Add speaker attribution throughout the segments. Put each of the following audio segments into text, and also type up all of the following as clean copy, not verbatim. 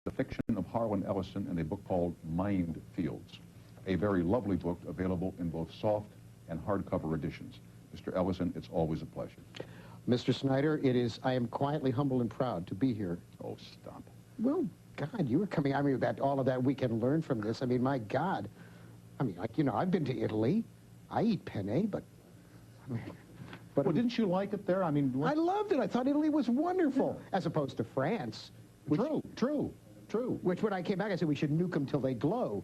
Speaker 1: the fiction of Harlan Ellison in a book called Mind Fields, a very lovely book available in both soft and hardcover editions. Mr. Ellison, it's always a pleasure.
Speaker 2: Mr. Snyder, I am quietly humble and proud to be here.
Speaker 1: Oh, stop.
Speaker 2: Well, God, you were coming, I mean, all of that we can learn from this. I mean, my God. I mean, like, you know, I've been to Italy. I eat penne, but... I mean,
Speaker 1: well, didn't you like it there? I mean...
Speaker 2: I loved it. I thought Italy was wonderful, as opposed to France. Which, True. Which, when I came back, I said we should nuke them till they glow.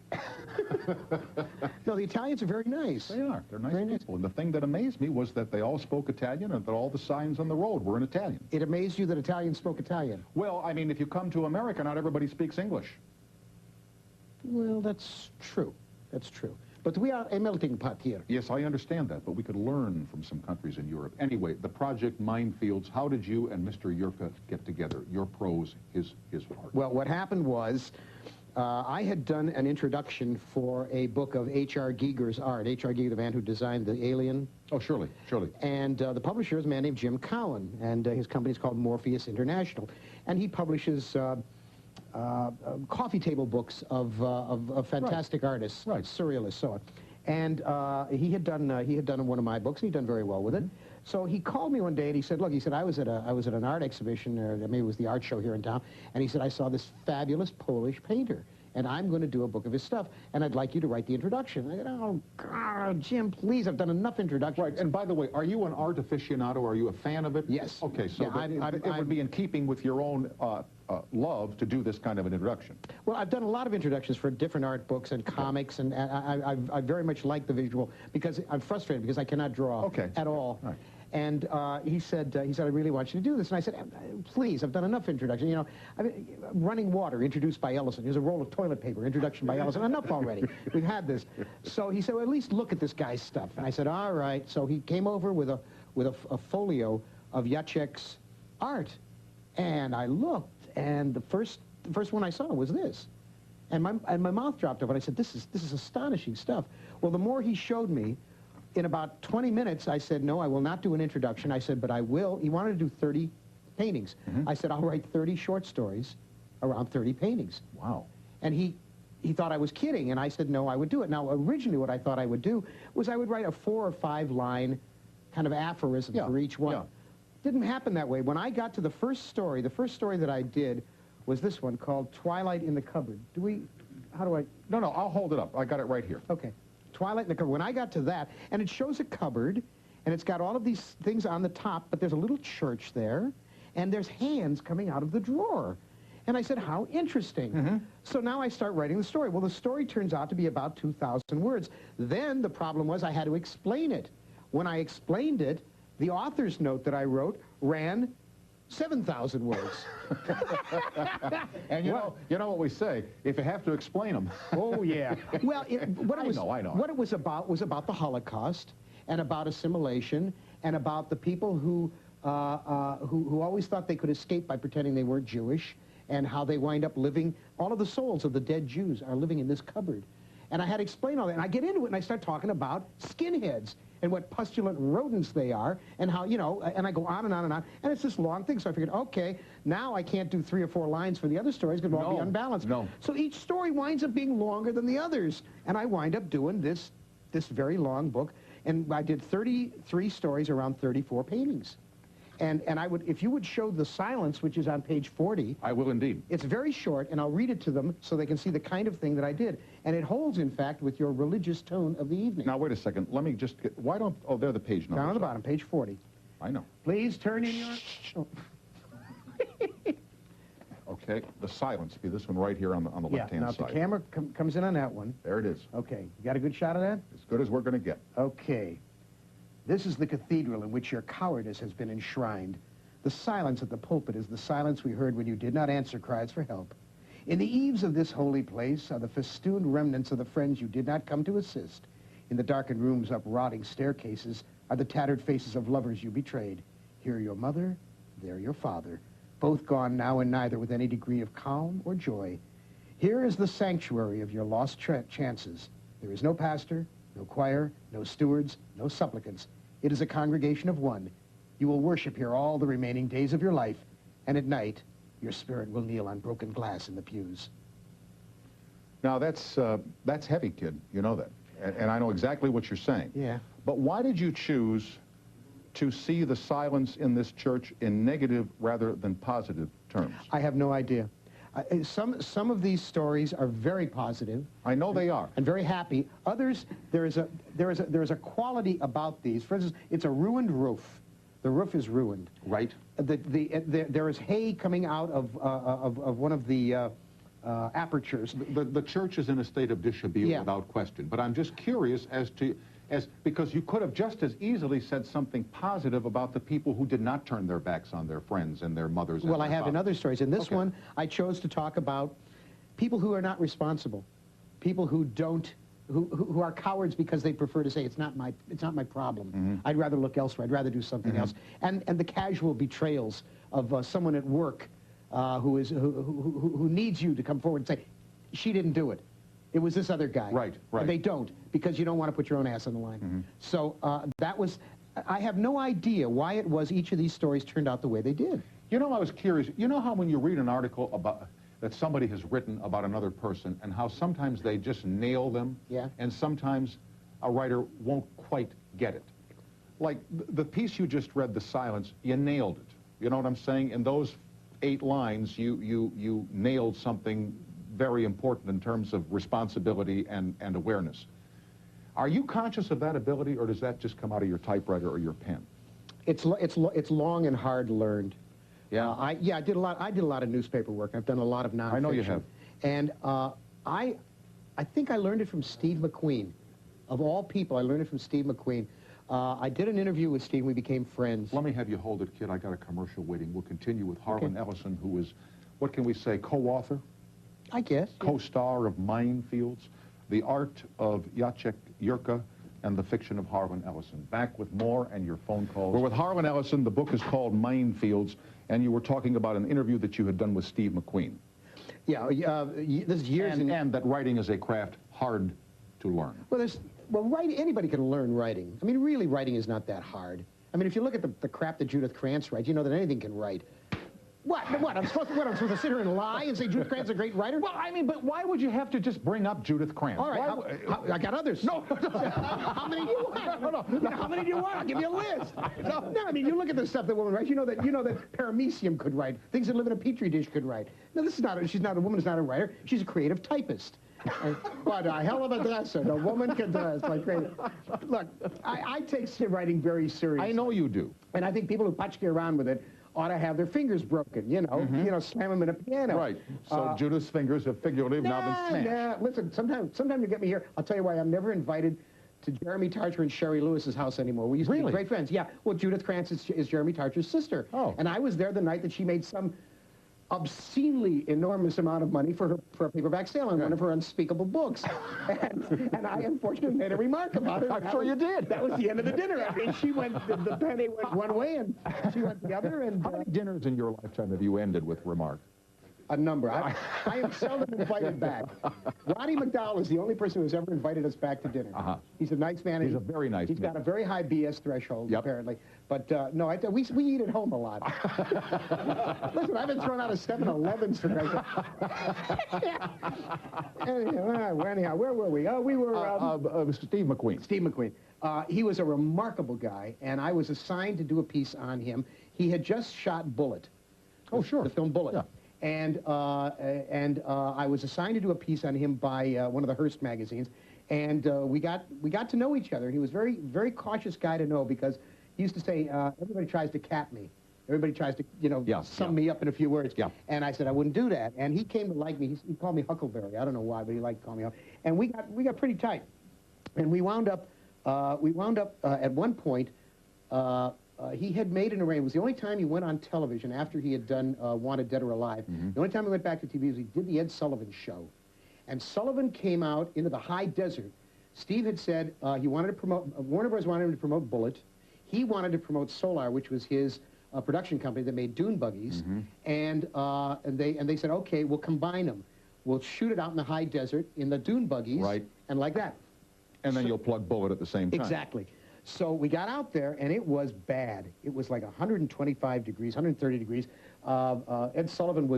Speaker 2: No, the Italians are very nice.
Speaker 1: They are. They're nice people. And the thing that amazed me was that they all spoke Italian and that all the signs on the road were in Italian.
Speaker 2: It amazed you that Italians spoke Italian?
Speaker 1: Well, I mean, if you come to America, not everybody speaks English.
Speaker 2: Well, that's true. That's true. But we are a melting pot here.
Speaker 1: Yes, I understand that, but we could learn from some countries in Europe. Anyway, the project Minefields, how did you and Mr. Yerka get together? Your prose, his art.
Speaker 2: Well, what happened was, I had done an introduction for a book of H.R. Giger's art. H.R. Giger, the man who designed the Alien.
Speaker 1: Oh, surely.
Speaker 2: And the publisher is a man named Jim Cowan, and his company is called Morpheus International. And he publishes coffee table books of fantastic artists, surrealists, so on. And he had done one of my books, and he'd done very well with it. So he called me one day and he said, look, he said, I was at an art exhibition, or maybe it was the art show here in town, and he said, I saw this fabulous Polish painter, and I'm going to do a book of his stuff, and I'd like you to write the introduction. I said, oh, God, Jim, please, I've done enough introductions.
Speaker 1: Right, and by the way, are you an art aficionado? Are you a fan of it?
Speaker 2: Yes.
Speaker 1: Okay, so
Speaker 2: yeah,
Speaker 1: it would be in keeping with your own love to do this kind of an introduction.
Speaker 2: Well, I've done a lot of introductions for different art books and comics, and I very much like the visual, because I'm frustrated because I cannot draw at all. Right. And he said, I really want you to do this. And I said, please, I've done enough introduction. You know, running water, introduced by Ellison. Here's a roll of toilet paper, introduction by Ellison. Enough already. We've had this. So he said, well, at least look at this guy's stuff. And I said, all right. So he came over with a folio of Jacek's art. And I looked, and the first one I saw was this. And my mouth dropped open. I said, this is astonishing stuff. Well, the more he showed me, in about 20 minutes, I said, no, I will not do an introduction. I said, but I will. He wanted to do 30 paintings. I said, I'll write 30 short stories around 30 paintings.
Speaker 1: Wow.
Speaker 2: And he thought I was kidding, and I said, no, I would do it. Now, originally what I thought I would do was I would write a 4 or 5 line kind of aphorism for each one. Yeah. Didn't happen that way. When I got to the first story that I did was this one called Twilight in the Cupboard. How do I?
Speaker 1: No, I'll hold it up. I got it right here.
Speaker 2: Okay. Twilight in the Cupboard. When I got to that, and it shows a cupboard, and it's got all of these things on the top, but there's a little church there, and there's hands coming out of the drawer. And I said, how interesting. So now I start writing the story. Well, the story turns out to be about 2,000 words. Then the problem was I had to explain it. When I explained it, the author's note that I wrote ran 7,000 words.
Speaker 1: And you know what we say, if you have to explain them.
Speaker 2: Oh, yeah. Well,
Speaker 1: I know.
Speaker 2: What it was about the Holocaust, and about assimilation, and about the people who always thought they could escape by pretending they weren't Jewish, and how they wind up living, all of the souls of the dead Jews are living in this cupboard. And I had to explain all that, and I get into it, and I start talking about skinheads, and what pustulant rodents they are, and how, you know, and I go on and on and on, and it's this long thing, so I figured, okay, now I can't do 3 or 4 lines for the other stories, because it'll all be unbalanced. So each story winds up being longer than the others, and I wind up doing this very long book, and I did 33 stories around 34 paintings. And I would, if you would show the silence, which is on page 40.
Speaker 1: I will indeed.
Speaker 2: It's very short, and I'll read it to them so they can see the kind of thing that I did. And it holds, in fact, with your religious tone of the evening.
Speaker 1: Now, wait a second. Let me just get, why don't, oh, there are the page numbers.
Speaker 2: Down at the bottom, page 40.
Speaker 1: I know.
Speaker 2: Please turn in your... Oh.
Speaker 1: Okay, the silence. Be this one right here on the left-hand side.
Speaker 2: Now, if the camera comes in on that one.
Speaker 1: There it is.
Speaker 2: Okay. You got a good shot of that?
Speaker 1: As good as we're going to get.
Speaker 2: Okay. This is the cathedral in which your cowardice has been enshrined. The silence at the pulpit is the silence we heard when you did not answer cries for help. In the eaves of this holy place are the festooned remnants of the friends you did not come to assist. In the darkened rooms up rotting staircases are the tattered faces of lovers you betrayed. Here your mother, there your father, both gone now and neither with any degree of calm or joy. Here is the sanctuary of your lost chances. There is no pastor, no choir, no stewards, no supplicants. It is a congregation of one. You will worship here all the remaining days of your life, and at night, your spirit will kneel on broken glass in the pews.
Speaker 1: Now, that's heavy, kid. You know that. And I know exactly what you're saying.
Speaker 2: Yeah.
Speaker 1: But why did you choose to see the silence in this church in negative rather than positive terms?
Speaker 2: I have no idea. Some of these stories are very positive.
Speaker 1: I know they are.
Speaker 2: And very happy. Others, there is a quality about these. For instance, it's a ruined roof. The roof is ruined.
Speaker 1: Right.
Speaker 2: There is hay coming out of one of the apertures.
Speaker 1: The church is in a state of dishabille,
Speaker 2: yeah,
Speaker 1: without question. But I'm just curious because you could have just as easily said something positive about the people who did not turn their backs on their friends and their mothers.
Speaker 2: Well,
Speaker 1: and
Speaker 2: I have in other stories. In this one, I chose to talk about people who are not responsible, people who don't, who are cowards because they prefer to say it's not my problem.
Speaker 1: Mm-hmm.
Speaker 2: I'd rather look elsewhere. I'd rather do something
Speaker 1: Mm-hmm.
Speaker 2: else. And the casual betrayals of someone at work who needs you to come forward and say, she didn't do it. It was this other guy.
Speaker 1: Right, right.
Speaker 2: And they don't, because you don't want to put your own ass on the line.
Speaker 1: Mm-hmm.
Speaker 2: So that was, I have no idea why it was each of these stories turned out the way they did.
Speaker 1: You know, I was curious. You know how when you read an article about that somebody has written about another person and how sometimes they just nail them,
Speaker 2: yeah,
Speaker 1: and sometimes a writer won't quite get it. Like the piece you just read, The Silence, you nailed it. You know what I'm saying? In those 8 lines, you nailed something very important in terms of responsibility and awareness. Are you conscious of that ability, or does that just come out of your typewriter or your pen?
Speaker 2: It's long and hard learned.
Speaker 1: Yeah.
Speaker 2: I did a lot of newspaper work. I've done a lot of nonfiction.
Speaker 1: I know you have.
Speaker 2: And I think I learned it from Steve McQueen. Of all people, I learned it from Steve McQueen. I did an interview with Steve. We became friends.
Speaker 1: Let me have you hold it, kid. I got a commercial waiting. We'll continue with Harlan Ellison, who is, what can we say, co-author?
Speaker 2: I guess.
Speaker 1: Co-star of Minefields, The Art of Jacek Jurka, and The Fiction of Harlan Ellison. Back with more and your phone calls. We're with Harlan Ellison. The book is called Minefields, and you were talking about an interview that you had done with Steve McQueen.
Speaker 2: Yeah, this is years
Speaker 1: and that writing is a craft hard to learn.
Speaker 2: Well, writing, anybody can learn writing. I mean, really, writing is not that hard. I mean, if you look at the crap that Judith Krantz writes, you know that anything can write. What? I'm supposed to sit here and lie and say Judith Krantz is a great writer?
Speaker 1: Well, I mean, but why would you have to just bring up Judith Krantz?
Speaker 2: All right, I got others.
Speaker 1: No.
Speaker 2: How many do you want? No. How many do you want? I'll give you a list. No, I mean, you look at the stuff that woman writes. You know that paramecium could write. Things that live in a petri dish could write. No, this is not. A woman's not a writer. She's a creative typist. But a hell of a dresser. A woman can dress like crazy. Look, I take writing very seriously.
Speaker 1: I know you do.
Speaker 2: And I think people who patchki around with it ought to have their fingers broken, you know, slam them in a piano.
Speaker 1: Right. So Judith's fingers have figuratively now been smashed.
Speaker 2: Listen, sometimes you get me here. I'll tell you why I'm never invited to Jeremy Tarcher and Sherry Lewis's house anymore. We used to be great friends. Yeah. Well, Judith Krantz is Jeremy Tarcher's sister. Oh. And I was there the night that she made some obscenely enormous amount of money for a paperback sale on one of her unspeakable books. and I unfortunately made a remark about it.
Speaker 1: I'm sure you did.
Speaker 2: That was the end of the dinner. I mean, she went, the penny went one way and she went the other. And
Speaker 1: how many dinners in your lifetime have you ended with remark?
Speaker 2: A number. I am seldom invited back. Roddy McDowell is the only person who's ever invited us back to dinner. He's a nice man.
Speaker 1: He's a very nice man.
Speaker 2: He's got a very high BS threshold, apparently. But no, we eat at home a lot. Listen, I've been thrown out of 7-Elevens for anyhow, where were we? We were...
Speaker 1: Steve McQueen.
Speaker 2: Steve McQueen. He was a remarkable guy, and I was assigned to do a piece on him. He had just shot Bullet.
Speaker 1: Oh, sure.
Speaker 2: The film Bullet.
Speaker 1: Yeah.
Speaker 2: And I was assigned to do a piece on him by one of the Hearst magazines, and we got to know each other. He was very, very cautious guy to know, because he used to say, everybody tries to cap me. Everybody tries to, sum me up in a few words. Yeah. And I said I wouldn't do that. And he came to like me. He called me Huckleberry. I don't know why, but he liked to call me Huck. And we got pretty tight. And we wound up at one point. He had made an arrangement. It was the only time he went on television after he had done Wanted, Dead or Alive. The only time he went back to TV was he did the Ed Sullivan Show. And Sullivan came out into the high desert. Steve had said he wanted to promote, Warner Bros. Wanted him to promote Bullet. He wanted to promote Solar, which was his production company that made dune buggies. And they said, okay, we'll combine them. We'll shoot it out in the high desert in the dune buggies. Right. And like that.
Speaker 1: And then you'll plug Bullet at the same time.
Speaker 2: Exactly. So we got out there, and it was bad. It was like 125 degrees, 130 degrees. Ed Sullivan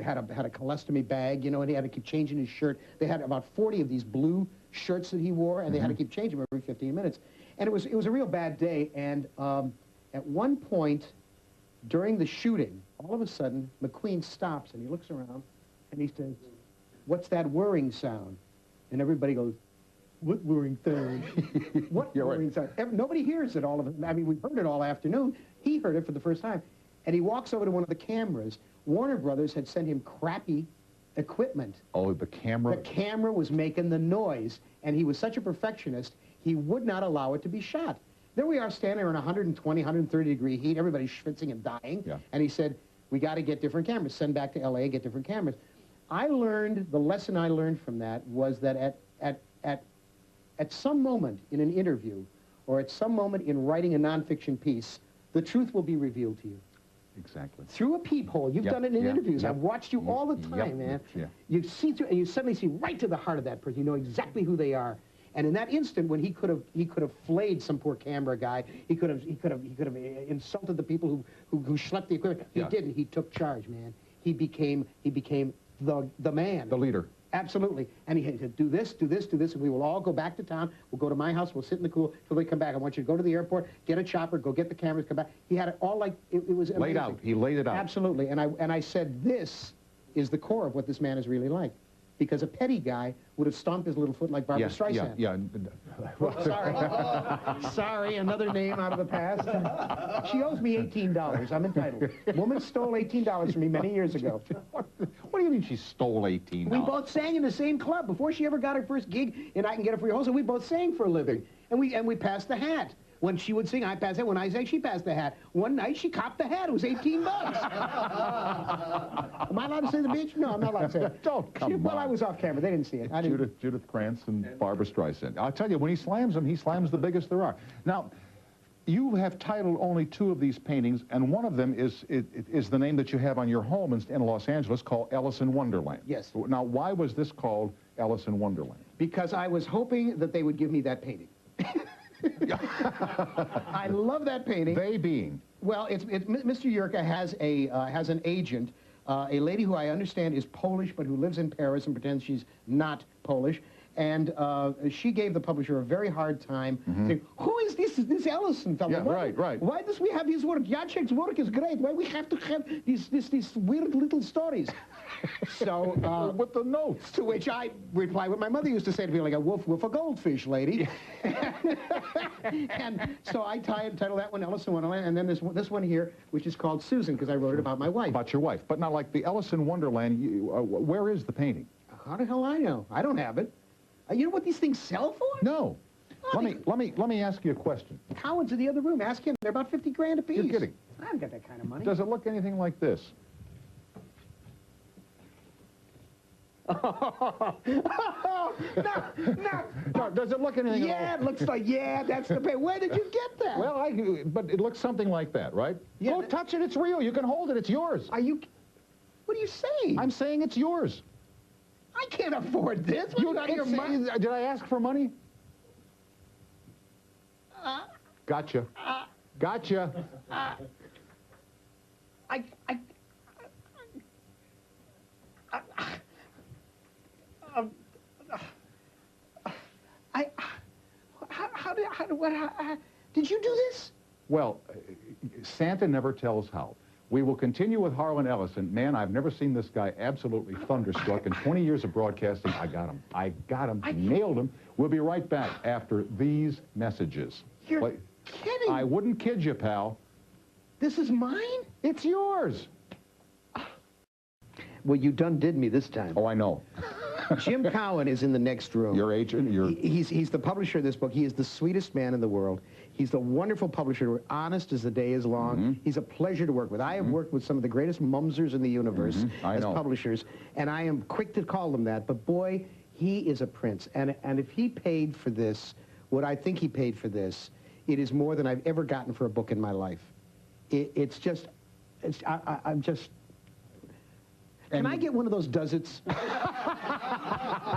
Speaker 2: had a colostomy bag, you know, and he had to keep changing his shirt. They had about 40 of these blue shirts that he wore, and they had to keep changing them every 15 minutes. And it was a real bad day. And at one point during the shooting, all of a sudden, McQueen stops, and he looks around, and he says, "What's that whirring sound?" And everybody goes, "What whirring sound?" What whirring sound? Nobody hears it all of it. I mean, we've heard it all afternoon. He heard it for the first time. And he walks over to one of the cameras. Warner Brothers had sent him crappy equipment.
Speaker 1: Oh, the camera?
Speaker 2: The camera was making the noise, and he was such a perfectionist, he would not allow it to be shot. There we are standing there in 120, 130 degree heat, everybody's schwitzing and dying, and he said, "We got to get different cameras, send back to LA, get different cameras." The lesson I learned from that was that at some moment in an interview, or at some moment in writing a nonfiction piece, the truth will be revealed to you.
Speaker 1: Exactly.
Speaker 2: Through a peephole. You've done it in interviews. I've watched you all the time, man. You see through, and you suddenly see right to the heart of that person. You know exactly who they are. And in that instant, when he could have flayed some poor camera guy, he could have insulted the people who schlepped the equipment. He didn't. He took charge, man. He became the man.
Speaker 1: The leader.
Speaker 2: Absolutely. And he said, "Do this, do this, do this, and we will all go back to town. We'll go to my house. We'll sit in the cool till they come back. I want you to go to the airport, get a chopper, go get the cameras, come back." He had it all like it was amazing.
Speaker 1: Laid out. He laid it out.
Speaker 2: Absolutely. And I said, this is the core of what this man is really like. Because a petty guy would have stomped his little foot like Barbra Streisand. Sorry. Sorry, another name out of the past. She owes me $18. I'm entitled. Woman stole $18 from me many years ago.
Speaker 1: What do you mean she stole $18?
Speaker 2: We both sang in the same club. Before she ever got her first gig in I Can Get It For Your Wholesale, we both sang for a living. And we passed the hat. When she would sing, I passed it. When I sang, she passed the hat. One night, she copped the hat. It was $18. Am I allowed to say the bitch? No, I'm not allowed to say it.
Speaker 1: Don't come on.
Speaker 2: Well, I was off camera. They didn't see it. I didn't.
Speaker 1: Judith Krantz and Barbra Streisand. I'll tell you, when he slams them, he slams the biggest there are. Now, you have titled only 2 of these paintings, and one of them is the name that you have on your home in Los Angeles called Ellison Wonderland.
Speaker 2: Yes.
Speaker 1: Now, why was this called Ellison Wonderland?
Speaker 2: Because I was hoping that they would give me that painting. I love that painting.
Speaker 1: They being?
Speaker 2: Well, Mr. Yurka has an agent, a lady who I understand is Polish, but who lives in Paris and pretends she's not Polish. And she gave the publisher a very hard time, saying, "Who is this Ellison fellow?
Speaker 1: Yeah, right.
Speaker 2: Why does we have his work? Jacek's work is great. Why we have to have these weird little stories?" So
Speaker 1: with the notes.
Speaker 2: To which I reply what my mother used to say to me, like a wolf with a goldfish, lady. And so I titled that one Ellison Wonderland, and then this one here, which is called Susan, because I wrote it about my wife.
Speaker 1: About your wife. But now, like the Ellison Wonderland, where is the painting?
Speaker 2: How the hell I know? I don't have it. You know what these things sell for?
Speaker 1: No. Let me ask you a question.
Speaker 2: Cowan's in the other room. Ask him. They're about 50 grand a piece.
Speaker 1: You're kidding.
Speaker 2: I haven't got that kind of money.
Speaker 1: Does it look anything like this? No. Does it look anything?
Speaker 2: Yeah, it looks like. Yeah, that's the paint. Where did you get that?
Speaker 1: Well, but it looks something like that, right?
Speaker 2: Yeah,
Speaker 1: Don't touch it. It's real. You can hold it. It's yours.
Speaker 2: Are you? What are you saying?
Speaker 1: I'm saying it's yours.
Speaker 2: I can't afford this.
Speaker 1: Did I ask for money? Gotcha. Gotcha.
Speaker 2: Did you do this?
Speaker 1: Well, Santa never tells how. We will continue with Harlan Ellison. Man, I've never seen this guy absolutely thunderstruck. In 20 years of broadcasting, I got him. Nailed him. We'll be right back after these messages.
Speaker 2: You're kidding.
Speaker 1: I wouldn't kid you, pal.
Speaker 2: This is mine?
Speaker 1: It's yours.
Speaker 2: Well, you done did me this time.
Speaker 1: Oh, I know.
Speaker 2: Jim Cowan is in the next room.
Speaker 1: Your agent?
Speaker 2: He's the publisher of this book. He is the sweetest man in the world. He's the wonderful publisher, honest as the day is long. He's a pleasure to work with. I have worked with some of the greatest mumsers in the universe as publishers, and I am quick to call them that. But boy, he is a prince. And if he paid for this, what I think he paid for this, it is more than I've ever gotten for a book in my life. I'm just... Can I get one of those does-its?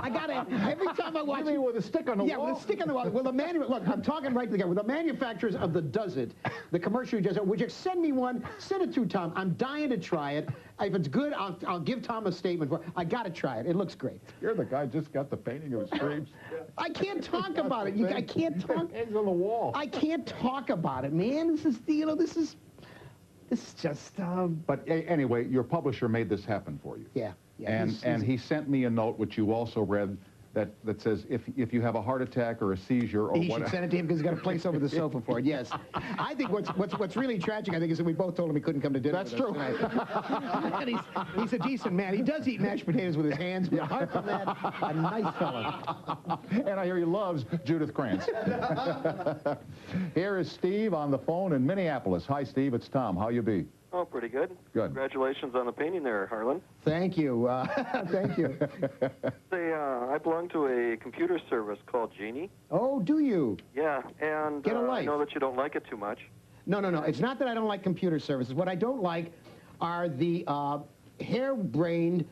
Speaker 2: I got to, every time I watch...
Speaker 1: You mean with a stick on the wall?
Speaker 2: Yeah, with a stick on the wall. Well, look, I'm talking right to the guy. With the manufacturers of the Does It, the commercial you just said, would you send me one? Send it to Tom. I'm dying to try it. If it's good, I'll give Tom a statement. I got to try it. It looks great.
Speaker 1: You're the guy just got the painting of his dreams.
Speaker 2: I can't talk about it. I can't talk.
Speaker 1: Eggs on the wall.
Speaker 2: I can't talk about it, man. This is, you know, this is just...
Speaker 1: But anyway, your publisher made this happen for you.
Speaker 2: Yeah.
Speaker 1: And he sent me a note, which you also read, that says if you have a heart attack or a seizure or
Speaker 2: he should send it to him because he's got a place over the sofa for it. Yes, I think what's really tragic, I think, is that we both told him he couldn't come to dinner.
Speaker 1: That's true.
Speaker 2: And he's a decent man. He does eat mashed potatoes with his hands, but apart from that, a nice fellow.
Speaker 1: And I hear he loves Judith Krantz. Here is Steve on the phone in Minneapolis. Hi, Steve. It's Tom. How you be?
Speaker 3: Oh, pretty good.
Speaker 1: Good.
Speaker 3: Congratulations on the painting there, Harlan.
Speaker 2: Thank you. Thank you.
Speaker 3: I belong to a computer service called Genie.
Speaker 2: Oh, do you?
Speaker 3: Yeah, and
Speaker 2: Get a life.
Speaker 3: I know that you don't like it too much.
Speaker 2: No. It's not that I don't like computer services. What I don't like are the harebrained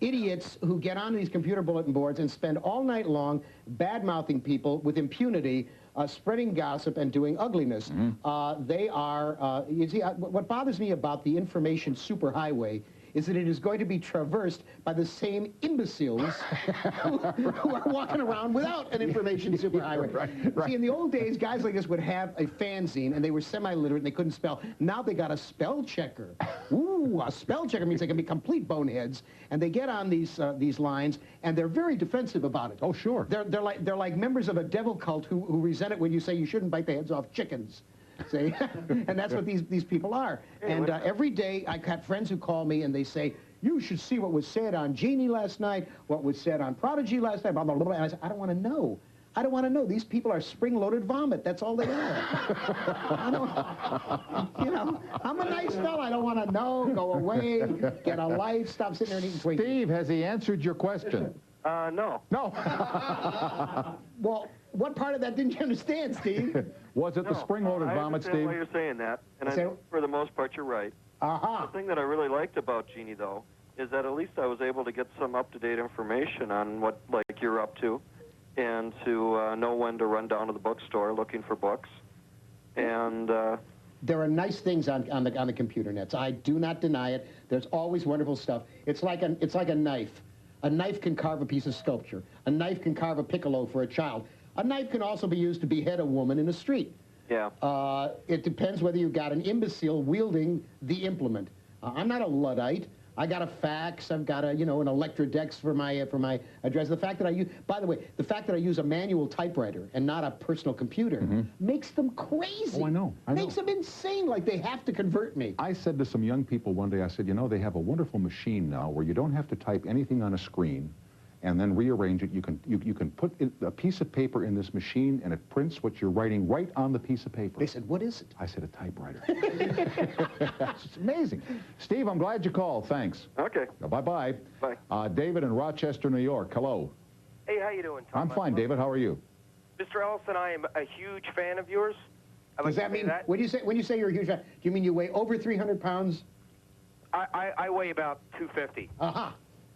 Speaker 2: idiots who get on these computer bulletin boards and spend all night long bad-mouthing people with impunity, spreading gossip and doing ugliness. They are, you see, what bothers me about the information superhighway is that it is going to be traversed by the same imbeciles who are walking around without an information superhighway. Right. See, in the old days, guys like this would have a fanzine, and they were semi-literate, and they couldn't spell. Now they got a spell checker. Ooh, a spell checker means they can be complete boneheads, and they get on these lines, and they're very defensive about it.
Speaker 1: Oh, sure.
Speaker 2: They're like members of a devil cult who resent it when you say you shouldn't bite the heads off chickens. See? And that's what these people are. And every day I got friends who call me and they say, you should see what was said on Genie last night, what was said on Prodigy last night, blah, blah, blah. And I said, I don't want to know. I don't want to know. These people are spring-loaded vomit. That's all they are. You know, I'm a nice fella. I don't want to know. Go away. Get a life. Stop sitting there and eating Twinkies.
Speaker 1: Steve, has he answered your question?
Speaker 3: No.
Speaker 1: No.
Speaker 2: Well, what part of that didn't you understand, Steve?
Speaker 1: Was it the spring-loaded vomit, Steve?
Speaker 3: I understand why you're saying that, and I know for the most part you're right. The thing that I really liked about Genie, though, is that at least I was able to get some up-to-date information on what, like, you're up to, and to know when to run down to the bookstore looking for books. And
Speaker 2: there are nice things on the computer nets. I do not deny it. There's always wonderful stuff. It's like a knife. A knife can carve a piece of sculpture. A knife can carve a piccolo for a child. A knife can also be used to behead a woman in the street.
Speaker 3: Yeah.
Speaker 2: It depends whether you've got an imbecile wielding the implement. I'm not a Luddite. I got a fax. I've got an Electrodex for my address. The fact that I use, by the way, the fact that I use a manual typewriter and not a personal computer makes them crazy.
Speaker 1: Oh, I know.
Speaker 2: Makes them insane. Like they have to convert me.
Speaker 1: I said to some young people one day, I said, you know, they have a wonderful machine now where you don't have to type anything on a screen and then rearrange it. You can put a piece of paper in this machine, and it prints what you're writing right on the piece of paper.
Speaker 2: They said, what is it?
Speaker 1: I said, a typewriter. It's amazing. Steve, I'm glad you called. Thanks.
Speaker 3: Okay.
Speaker 1: Bye-bye.
Speaker 3: Bye.
Speaker 1: David in Rochester, New York. Hello.
Speaker 4: Hey, how you doing, Tom?
Speaker 1: I'm fine, David. How are you?
Speaker 4: Mr. Ellison, I am a huge fan of yours.
Speaker 2: Does that mean, when you say you're a huge fan, do you mean you weigh over 300 pounds?
Speaker 4: I weigh about 250.
Speaker 2: Aha.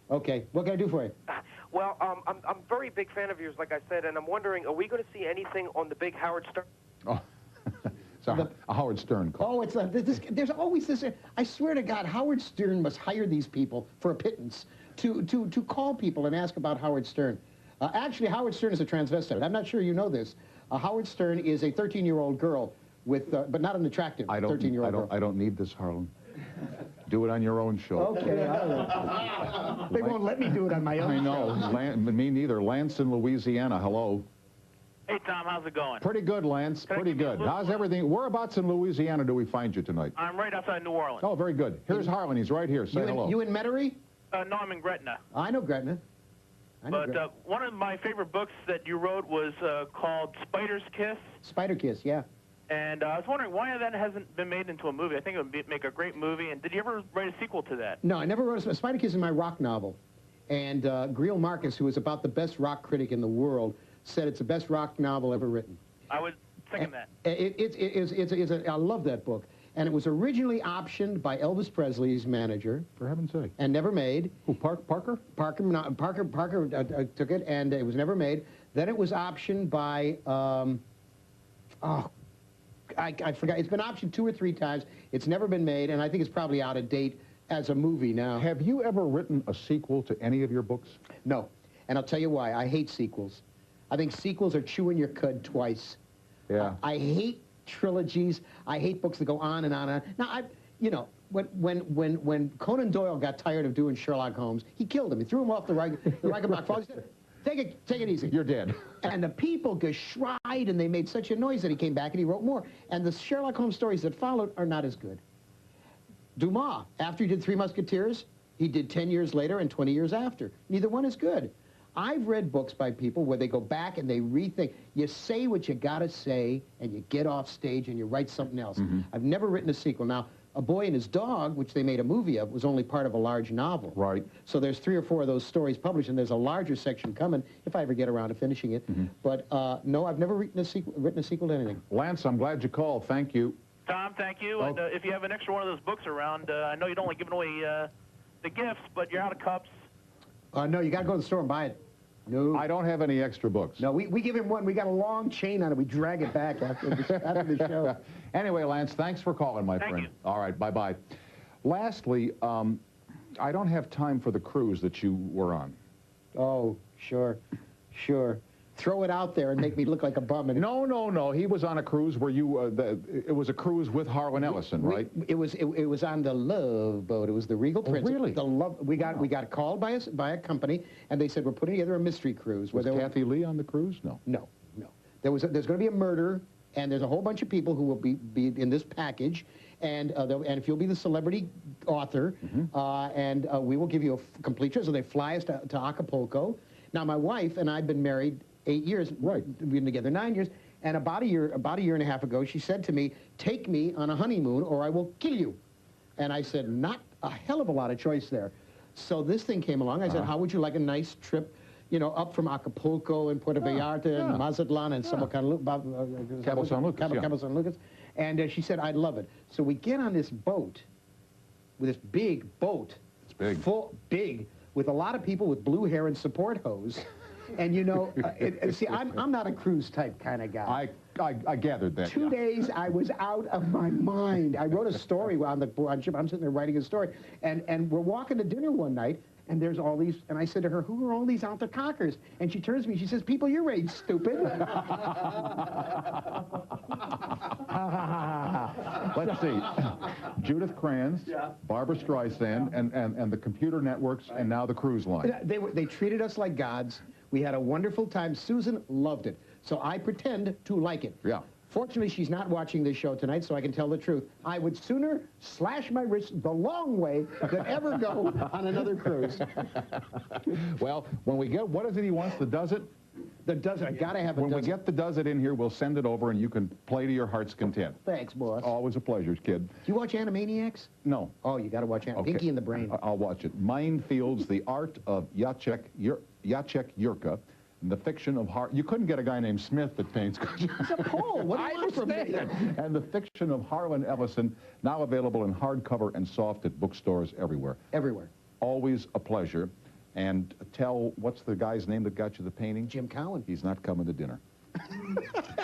Speaker 2: Okay. What can I do for you?
Speaker 4: Well, I'm a very big fan of yours, like I said, and I'm wondering, are we going to see anything on the big Howard Stern?
Speaker 1: Oh, it's a Howard Stern call.
Speaker 2: Oh, there's always this. I swear to God, Howard Stern must hire these people for a pittance to call people and ask about Howard Stern. Actually, Howard Stern is a transvestite. I'm not sure you know this. Howard Stern is a 13-year-old girl with, but not an attractive 13-year-old girl.
Speaker 1: I don't need this, Harlan. Do it on your own show.
Speaker 2: Okay. They won't let me do it on my own show.
Speaker 1: I know. Me neither. Lance in Louisiana. Hello.
Speaker 5: Hey, Tom. How's it going?
Speaker 1: Pretty good, Lance. Pretty good. How's everything? Whereabouts in Louisiana do we find you tonight?
Speaker 5: I'm right outside New Orleans.
Speaker 1: Oh, very good. Here's Harlan. He's right here. Say hello.
Speaker 2: You in Metairie?
Speaker 5: No, I'm in Gretna.
Speaker 2: I know Gretna.
Speaker 5: But one of my favorite books that you wrote was called Spider's Kiss.
Speaker 2: Spider Kiss, yeah.
Speaker 5: And I was wondering why that hasn't been made into a movie. I think it would make a great movie. And did you ever write a sequel to that?
Speaker 2: No, I never wrote a Spider Kiss is my rock novel. And Greil Marcus, who is about the best rock critic in the world, said it's the best rock novel ever written.
Speaker 5: I would second that.
Speaker 2: I love that book. And it was originally optioned by Elvis Presley's manager.
Speaker 1: For heaven's sake.
Speaker 2: And never made.
Speaker 1: Who, Parker?
Speaker 2: Parker took it, and it was never made. Then it was optioned by, I forgot. It's been optioned 2 or 3 times. It's never been made, and I think it's probably out of date as a movie now.
Speaker 1: Have you ever written a sequel to any of your books?
Speaker 2: No. And I'll tell you why. I hate sequels. I think sequels are chewing your cud twice.
Speaker 1: Yeah.
Speaker 2: I hate trilogies. I hate books that go on and on and on. Now, when Conan Doyle got tired of doing Sherlock Holmes, he killed him. He threw him off the Reichenbach Falls. He said, take it easy.
Speaker 1: You're dead.
Speaker 2: And the people geschried, and they made such a noise that he came back and he wrote more. And the Sherlock Holmes stories that followed are not as good. Dumas, after he did Three Musketeers, he did 10 years later and 20 years after. Neither one is good. I've read books by people where they go back and they rethink. You say what you gotta say, and you get off stage and you write something else. I've never written a sequel. Now, A Boy and His Dog, which they made a movie of, was only part of a large novel.
Speaker 1: Right.
Speaker 2: So there's 3 or 4 of those stories published, and there's a larger section coming if I ever get around to finishing it. But no, I've never written a sequel to anything.
Speaker 1: Lance, I'm glad you called. Thank you.
Speaker 5: Tom, thank you. And if you have an extra one of those books around, I know you don't like giving away the gifts, but you're out of cups.
Speaker 2: No, you got to go to the store and buy it. No.
Speaker 1: I don't have any extra books.
Speaker 2: No, we give him one. We got a long chain on it. We drag it back after the show.
Speaker 1: Anyway, Lance, thanks for calling, my friend.
Speaker 5: You.
Speaker 1: All right, bye-bye. Lastly, I don't have time for the cruise that you were on.
Speaker 2: Oh, sure. Throw it out there and make me look like a bum. And
Speaker 1: No. He was on a cruise where you, it was a cruise with Harlan Ellison, right?
Speaker 2: It was on the Love Boat. It was the Regal Princess.
Speaker 1: Really?
Speaker 2: The Love. We got called by a company, and they said, we're putting together a mystery cruise.
Speaker 1: Was Kathy Lee on the cruise? No.
Speaker 2: No. There's going to be a murder, and there's a whole bunch of people who will be in this package, and if you'll be the celebrity author, and we will give you a complete trip. So they fly us to Acapulco. Now, my wife and I have been married 8 years.
Speaker 1: Right.
Speaker 2: We've been together 9 years. And about a year and a half ago, she said to me, take me on a honeymoon or I will kill you. And I said, not a hell of a lot of choice there. So this thing came along. I said, how would you like a nice trip, up from Acapulco and Puerto Vallarta and Mazatlan and
Speaker 1: Cabo San Lucas.
Speaker 2: Cabo San Lucas. And she said, I'd love it. So we get on this boat, with this big boat.
Speaker 1: It's big.
Speaker 2: Big, with a lot of people with blue hair and support hose. And see, I'm not a cruise type kind of guy.
Speaker 1: I gathered that.
Speaker 2: 2 days, I was out of my mind. I wrote a story on ship. I'm sitting there writing a story, and we're walking to dinner one night, and there's all these, and I said to her, who are all these out there cockers? And she turns to me, she says, people your age, stupid.
Speaker 1: Let's see. Judith Kranz, Barbara Streisand, and the computer networks, and now the cruise line.
Speaker 2: They treated us like gods. We had a wonderful time. Susan loved it. So I pretend to like it.
Speaker 1: Yeah.
Speaker 2: Fortunately, she's not watching this show tonight, so I can tell the truth. I would sooner slash my wrist the long way than ever go on another cruise.
Speaker 1: Well, when we get, what is it he wants, the does it?
Speaker 2: The does it. I got to have a
Speaker 1: When we get the does it in here, we'll send it over, and you can play to your heart's content.
Speaker 2: Thanks, boss.
Speaker 1: Always a pleasure, kid.
Speaker 2: Do you watch Animaniacs?
Speaker 1: No.
Speaker 2: Oh, you got to watch Pinky and the Brain.
Speaker 1: I'll watch it. Minefields, the art of Jacek Jurka, and the fiction of You couldn't get a guy named Smith that paints, could you?
Speaker 2: It's a Paul. What do you want from me?
Speaker 1: And the fiction of Harlan Ellison, now available in hardcover and soft at bookstores everywhere.
Speaker 2: Everywhere.
Speaker 1: Always a pleasure. And what's the guy's name that got you the painting?
Speaker 2: Jim Cowan.
Speaker 1: He's not coming to dinner.